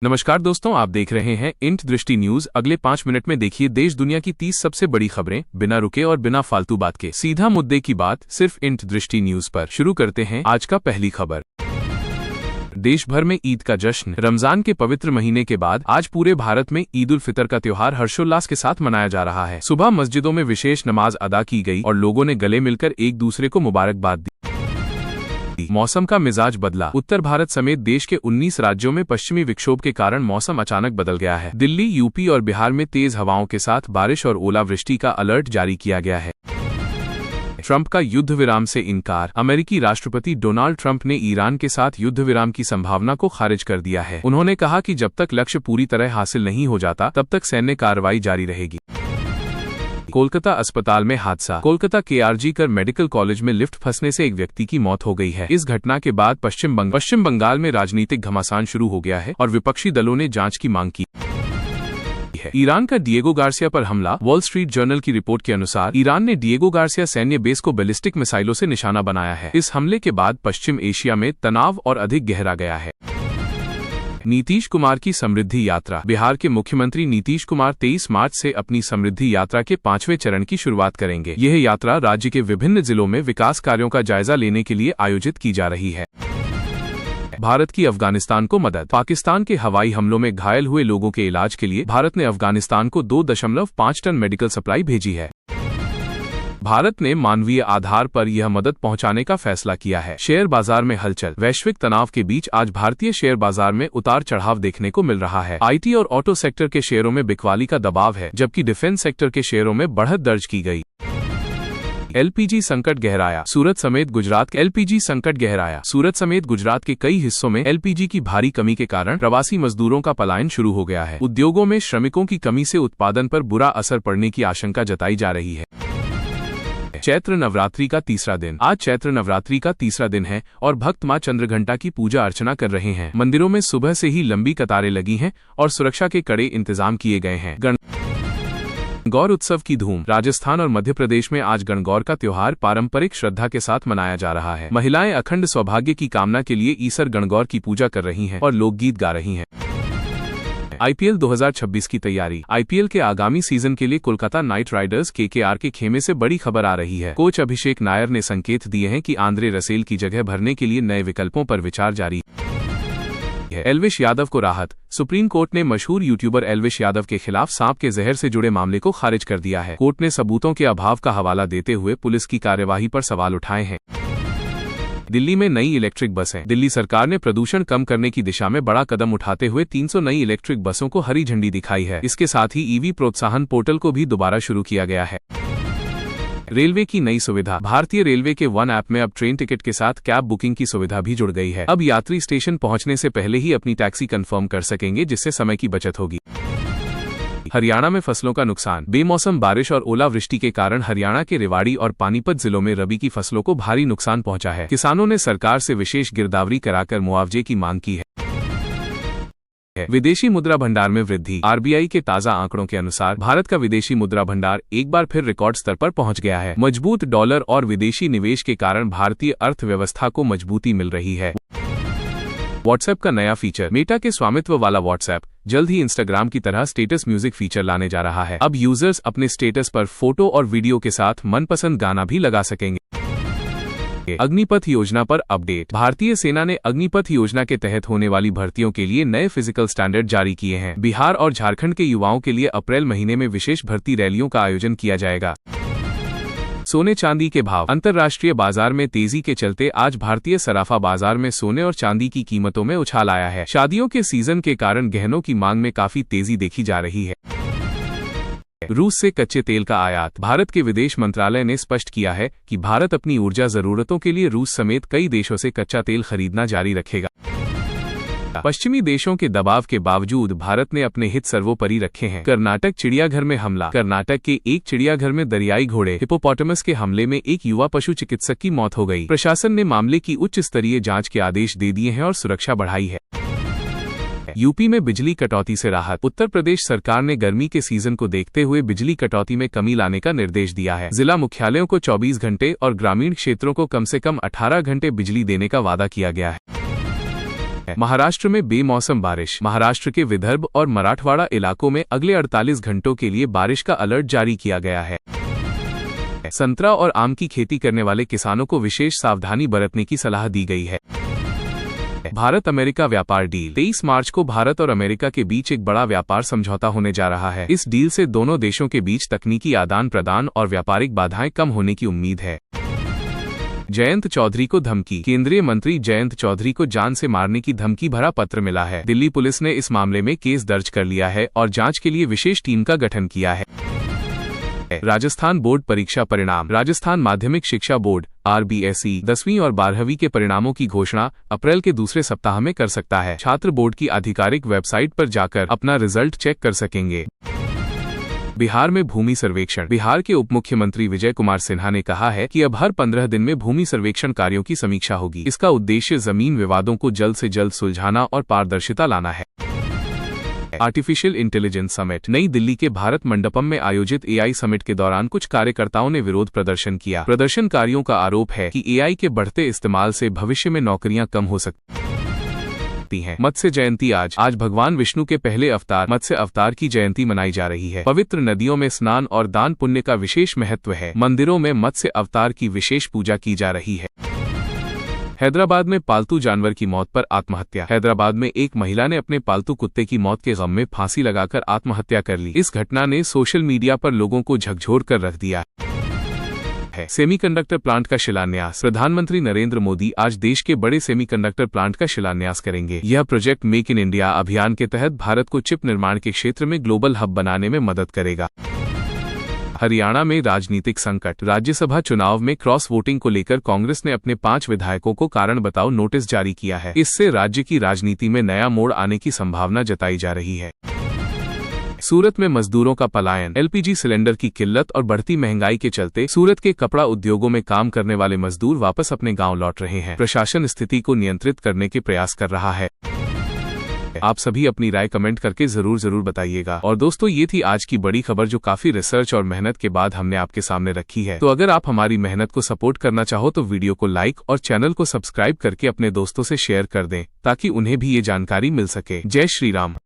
नमस्कार दोस्तों, आप देख रहे हैं इंट दृष्टि न्यूज। अगले 5 मिनट में देखिए देश दुनिया की 30 सबसे बड़ी खबरें बिना रुके और बिना फालतू बात के। सीधा मुद्दे की बात सिर्फ इंट दृष्टि न्यूज पर। शुरू करते हैं आज का पहली खबर। देश भर में ईद का जश्न। रमजान के पवित्र महीने के बाद आज पूरे भारत में ईद उल फितर का त्योहार हर्षोल्लास के साथ मनाया जा रहा है। सुबह मस्जिदों में विशेष नमाज अदा की गई और लोगों ने गले मिलकर एक दूसरे को मुबारकबाद दी। मौसम का मिजाज बदला। उत्तर भारत समेत देश के 19 राज्यों में पश्चिमी विक्षोभ के कारण मौसम अचानक बदल गया है। दिल्ली, यूपी और बिहार में तेज हवाओं के साथ बारिश और ओलावृष्टि का अलर्ट जारी किया गया है। ट्रंप का युद्ध विराम से इनकार। अमेरिकी राष्ट्रपति डोनाल्ड ट्रंप ने ईरान के साथ युद्ध विराम की संभावना को खारिज कर दिया है। उन्होंने कहा कि जब तक लक्ष्य पूरी तरह हासिल नहीं हो जाता तब तक सैन्य कार्रवाई जारी रहेगी। कोलकाता अस्पताल में हादसा। कोलकाता के आरजी कर मेडिकल कॉलेज में लिफ्ट फंसने से एक व्यक्ति की मौत हो गई है। इस घटना के बाद पश्चिम बंगाल में राजनीतिक घमासान शुरू हो गया है और विपक्षी दलों ने जांच की मांग की है। ईरान का डिएगो गार्सिया पर हमला। वॉल स्ट्रीट जर्नल की रिपोर्ट के अनुसार ईरान ने डिएगो गार्सिया सैन्य बेस को बैलिस्टिक मिसाइलों से निशाना बनाया है। इस हमले के बाद पश्चिम एशिया में तनाव और अधिक गहरा गया है। नीतीश कुमार की समृद्धि यात्रा। बिहार के मुख्यमंत्री नीतीश कुमार 23 मार्च से अपनी समृद्धि यात्रा के 5वें चरण की शुरुआत करेंगे। यह यात्रा राज्य के विभिन्न जिलों में विकास कार्यों का जायजा लेने के लिए आयोजित की जा रही है। भारत की अफगानिस्तान को मदद। पाकिस्तान के हवाई हमलों में घायल हुए लोगों के इलाज के लिए भारत ने अफगानिस्तान को 2.5 टन मेडिकल सप्लाई भेजी है। भारत ने मानवीय आधार पर यह मदद पहुंचाने का फैसला किया है। शेयर बाजार में हलचल। वैश्विक तनाव के बीच आज भारतीय शेयर बाजार में उतार चढ़ाव देखने को मिल रहा है। आईटी और ऑटो सेक्टर के शेयरों में बिकवाली का दबाव है, जबकि डिफेंस सेक्टर के शेयरों में बढ़त दर्ज की गई। एलपीजी संकट गहराया। सूरत समेत गुजरात के कई हिस्सों में एलपीजी की भारी कमी के कारण प्रवासी मजदूरों का पलायन शुरू हो गया है। उद्योगों में श्रमिकों की कमी से उत्पादन पर बुरा असर पड़ने की आशंका जताई जा रही है। चैत्र नवरात्रि का तीसरा दिन। आज चैत्र नवरात्रि का तीसरा दिन है और भक्त मां चंद्रघंटा की पूजा अर्चना कर रहे हैं। मंदिरों में सुबह से ही लंबी कतारें लगी हैं और सुरक्षा के कड़े इंतजाम किए गए हैं। गणगौर उत्सव की धूम। राजस्थान और मध्य प्रदेश में आज गणगौर का त्योहार पारंपरिक श्रद्धा के साथ मनाया जा रहा है। महिलाएं अखंड सौभाग्य की कामना के लिए ईसर गणगौर की पूजा कर रही हैं और लोकगीत गा रही हैं। आईपीएल 2026 की तैयारी। आईपीएल के आगामी सीजन के लिए कोलकाता नाइट राइडर्स केकेआर के खेमे से बड़ी खबर आ रही है। कोच अभिषेक नायर ने संकेत दिए हैं कि आंद्रे रसेल की जगह भरने के लिए नए विकल्पों पर विचार जारी है। एल्विश यादव को राहत। सुप्रीम कोर्ट ने मशहूर यूट्यूबर एल्विश यादव के खिलाफ सांप के जहर से जुड़े मामले को खारिज कर दिया है। कोर्ट ने सबूतों के अभाव का हवाला देते हुए पुलिस की कार्यवाही पर सवाल उठाए हैं। दिल्ली में नई इलेक्ट्रिक बसें। दिल्ली सरकार ने प्रदूषण कम करने की दिशा में बड़ा कदम उठाते हुए 300 नई इलेक्ट्रिक बसों को हरी झंडी दिखाई है। इसके साथ ही ईवी प्रोत्साहन पोर्टल को भी दोबारा शुरू किया गया है। रेलवे की नई सुविधा। भारतीय रेलवे के वन ऐप में अब ट्रेन टिकट के साथ कैब बुकिंग की सुविधा भी जुड़ गई है। अब यात्री स्टेशन पहुंचने से पहले ही अपनी टैक्सी कंफर्म कर सकेंगे, जिससे समय की बचत होगी। हरियाणा में फसलों का नुकसान। बेमौसम बारिश और ओलावृष्टि के कारण हरियाणा के रेवाड़ी और पानीपत जिलों में रबी की फसलों को भारी नुकसान पहुंचा है। किसानों ने सरकार से विशेष गिरदावरी कराकर मुआवजे की मांग की है। विदेशी मुद्रा भंडार में वृद्धि। आरबीआई के ताजा आंकड़ों के अनुसार भारत का विदेशी मुद्रा भंडार एक बार फिर रिकॉर्ड स्तर पर पहुंच गया है। मजबूत डॉलर और विदेशी निवेश के कारण भारतीय अर्थव्यवस्था को मजबूती मिल रही है। व्हाट्सएप का नया फीचर। मेटा के स्वामित्व वाला व्हाट्सएप जल्द ही इंस्टाग्राम की तरह स्टेटस म्यूजिक फीचर लाने जा रहा है। अब यूजर्स अपने स्टेटस पर फोटो और वीडियो के साथ मनपसंद गाना भी लगा सकेंगे। अग्निपथ योजना पर अपडेट। भारतीय सेना ने अग्निपथ योजना के तहत होने वाली भर्तियों के लिए नए फिजिकल स्टैंडर्ड जारी किए हैं। बिहार और झारखंड के युवाओं के लिए अप्रैल महीने में विशेष भर्ती रैलियों का आयोजन किया जाएगा। सोने चांदी के भाव। अंतर्राष्ट्रीय बाजार में तेजी के चलते आज भारतीय सराफा बाजार में सोने और चांदी की कीमतों में उछाल आया है। शादियों के सीजन के कारण गहनों की मांग में काफी तेजी देखी जा रही है। रूस से कच्चे तेल का आयात। भारत के विदेश मंत्रालय ने स्पष्ट किया है कि भारत अपनी ऊर्जा जरूरतों के लिए रूस समेत कई देशों से कच्चा तेल खरीदना जारी रखेगा। पश्चिमी देशों के दबाव के बावजूद भारत ने अपने हित सर्वोपरि रखे हैं। कर्नाटक चिड़ियाघर में हमला। कर्नाटक के एक चिड़ियाघर में दरियाई घोड़े हिपोपोटामस के हमले में एक युवा पशु चिकित्सक की मौत हो गई। प्रशासन ने मामले की उच्च स्तरीय जांच के आदेश दे दिए हैं और सुरक्षा बढ़ाई है। यूपी में बिजली कटौती से राहत। उत्तर प्रदेश सरकार ने गर्मी के सीजन को देखते हुए बिजली कटौती में कमी लाने का निर्देश दिया है। जिला मुख्यालयों को 24 घंटे और ग्रामीण क्षेत्रों को कम से कम 18 घंटे बिजली देने का वादा किया गया है। महाराष्ट्र में बेमौसम बारिश। महाराष्ट्र के विदर्भ और मराठवाड़ा इलाकों में अगले 48 घंटों के लिए बारिश का अलर्ट जारी किया गया है। संतरा और आम की खेती करने वाले किसानों को विशेष सावधानी बरतने की सलाह दी गई है। भारत अमेरिका व्यापार डील। 23 मार्च को भारत और अमेरिका के बीच एक बड़ा व्यापार समझौता होने जा रहा है। इस डील से दोनों देशों के बीच तकनीकी आदान प्रदान और व्यापारिक बाधाएं कम होने की उम्मीद है। जयंत चौधरी को धमकी। केंद्रीय मंत्री जयंत चौधरी को जान से मारने की धमकी भरा पत्र मिला है। दिल्ली पुलिस ने इस मामले में केस दर्ज कर लिया है और जांच के लिए विशेष टीम का गठन किया है। राजस्थान बोर्ड परीक्षा परिणाम। राजस्थान माध्यमिक शिक्षा बोर्ड RBSE 10वीं और 12वीं के परिणामों की घोषणा अप्रैल के दूसरे सप्ताह में कर सकता है। छात्र बोर्ड की आधिकारिक वेबसाइट पर जाकर अपना रिजल्ट चेक कर सकेंगे। बिहार में भूमि सर्वेक्षण। बिहार के उप मुख्यमंत्री विजय कुमार सिन्हा ने कहा है कि अब हर 15 दिन में भूमि सर्वेक्षण कार्यों की समीक्षा होगी। इसका उद्देश्य जमीन विवादों को जल्द से जल्द सुलझाना और पारदर्शिता लाना है। Artificial intelligence summit. नई दिल्ली के भारत मंडपम में आयोजित AI समिट के दौरान कुछ कार्यकर्ताओं ने विरोध प्रदर्शन किया। प्रदर्शनकारियों का आरोप है कि AI के बढ़ते इस्तेमाल से भविष्य में नौकरियां कम हो सकती हैं। मत्स्य जयंती। आज भगवान विष्णु के पहले अवतार मत्स्य अवतार की जयंती मनाई जा रही है। पवित्र नदियों में स्नान और दान पुण्य का विशेष महत्व है। मंदिरों में मत्स्य अवतार की विशेष पूजा की जा रही है। हैदराबाद में पालतू जानवर की मौत पर आत्महत्या। हैदराबाद में एक महिला ने अपने पालतू कुत्ते की मौत के गम में फांसी लगाकर आत्महत्या कर ली। इस घटना ने सोशल मीडिया पर लोगों को झकझोर कर रख दिया है। सेमीकंडक्टर प्लांट का शिलान्यास। प्रधानमंत्री नरेंद्र मोदी आज देश के बड़े सेमीकंडक्टर प्लांट का शिलान्यास करेंगे। यह प्रोजेक्ट मेक इन इंडिया अभियान के तहत भारत को चिप निर्माण के क्षेत्र में ग्लोबल हब बनाने में मदद करेगा। हरियाणा में राजनीतिक संकट। राज्यसभा चुनाव में क्रॉस वोटिंग को लेकर कांग्रेस ने अपने 5 विधायकों को कारण बताओ नोटिस जारी किया है। इससे राज्य की राजनीति में नया मोड़ आने की संभावना जताई जा रही है। सूरत में मजदूरों का पलायन। LPG सिलेंडर की किल्लत और बढ़ती महंगाई के चलते सूरत के कपड़ा उद्योगों में काम करने वाले मजदूर वापस अपने गांव लौट रहे हैं। प्रशासन स्थिति को नियंत्रित करने के प्रयास कर रहा है। आप सभी अपनी राय कमेंट करके जरूर बताइएगा। और दोस्तों, ये थी आज की बड़ी खबर जो काफी रिसर्च और मेहनत के बाद हमने आपके सामने रखी है। तो अगर आप हमारी मेहनत को सपोर्ट करना चाहो तो वीडियो को लाइक और चैनल को सब्सक्राइब करके अपने दोस्तों से शेयर कर दें ताकि उन्हें भी ये जानकारी मिल सके। जय श्री राम।